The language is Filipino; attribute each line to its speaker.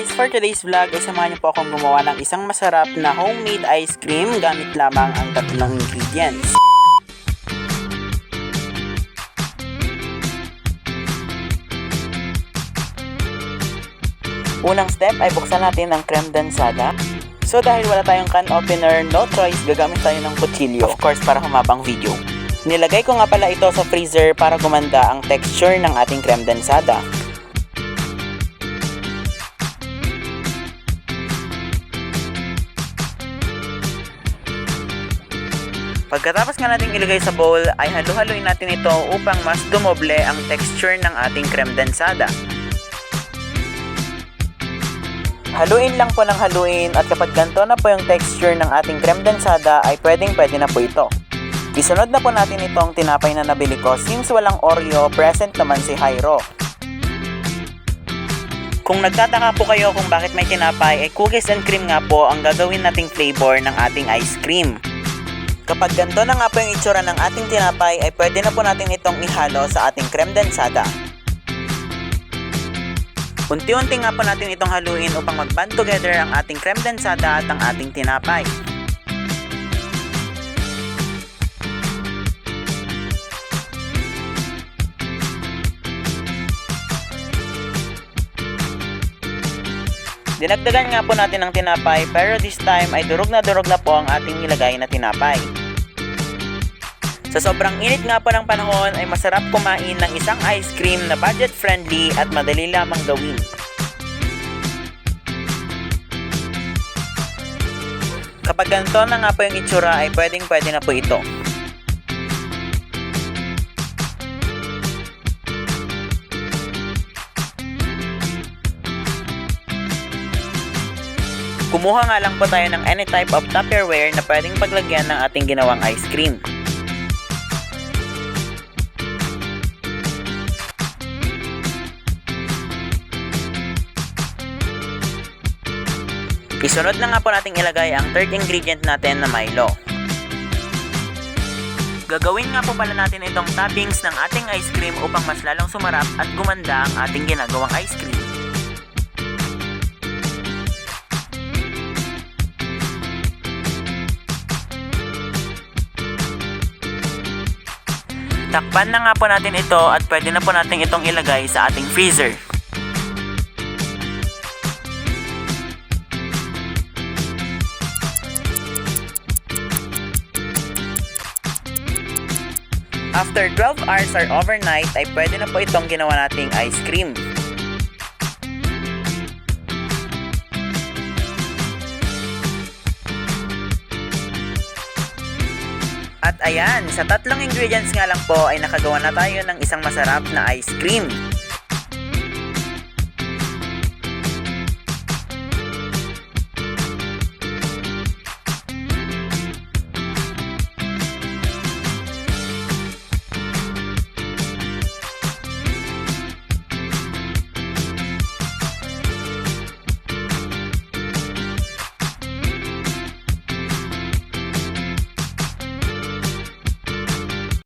Speaker 1: guys, for today's vlog ay samahan niyo po akong gumawa ng isang masarap na homemade ice cream gamit lamang ang tatlong ingredients. Unang step ay buksan natin ang creme densada. So dahil wala tayong can opener, no choice, gagamit tayo ng kutsilyo. Of course, para humabang video. Nilagay ko nga pala ito sa freezer para gumanda ang texture ng ating creme densada. Pagkatapos nga natin ilagay sa bowl, ay halu-haluin natin ito upang mas dumoble ang texture ng ating creme densada. Haluin lang po ng haluin at kapag ganito na po yung texture ng ating creme densada ay pwede na po ito. Isunod na po natin itong tinapay na nabili ko since walang Oreo, present naman si Jairo. Kung nagtataka po kayo kung bakit may tinapay, ay cookies and cream nga po ang gagawin nating flavor ng ating ice cream. Kapag ganito na nga po yung itsura ng ating tinapay, ay pwede na po natin itong ihalo sa ating creme densada. Unti-unti nga po natin itong haluin upang mag-band together ang ating creme densada at ang ating tinapay. Dinagdagan nga po natin ang tinapay pero this time ay durog na po ang ating nilagay na tinapay. Sa sobrang init nga po ng panahon ay masarap kumain ng isang ice cream na budget friendly at madali lamang gawin. Kapag ganito na nga po yung itsura ay pwede na po ito. Kumuha nga lang po tayo ng any type of Tupperware na pwedeng paglagyan ng ating ginawang ice cream. Isunod na nga po nating ilagay ang third ingredient natin na Milo. Gagawin nga po pala natin itong toppings ng ating ice cream upang mas lalong sumarap at gumanda ang ating ginagawang ice cream. Takpan na nga po natin ito at pwede na po natin itong ilagay sa ating freezer. After 12 hours or overnight ay pwede na po itong ginawa nating ice cream. At ayan, sa tatlong ingredients nga lang po ay nakagawa na tayo ng isang masarap na ice cream.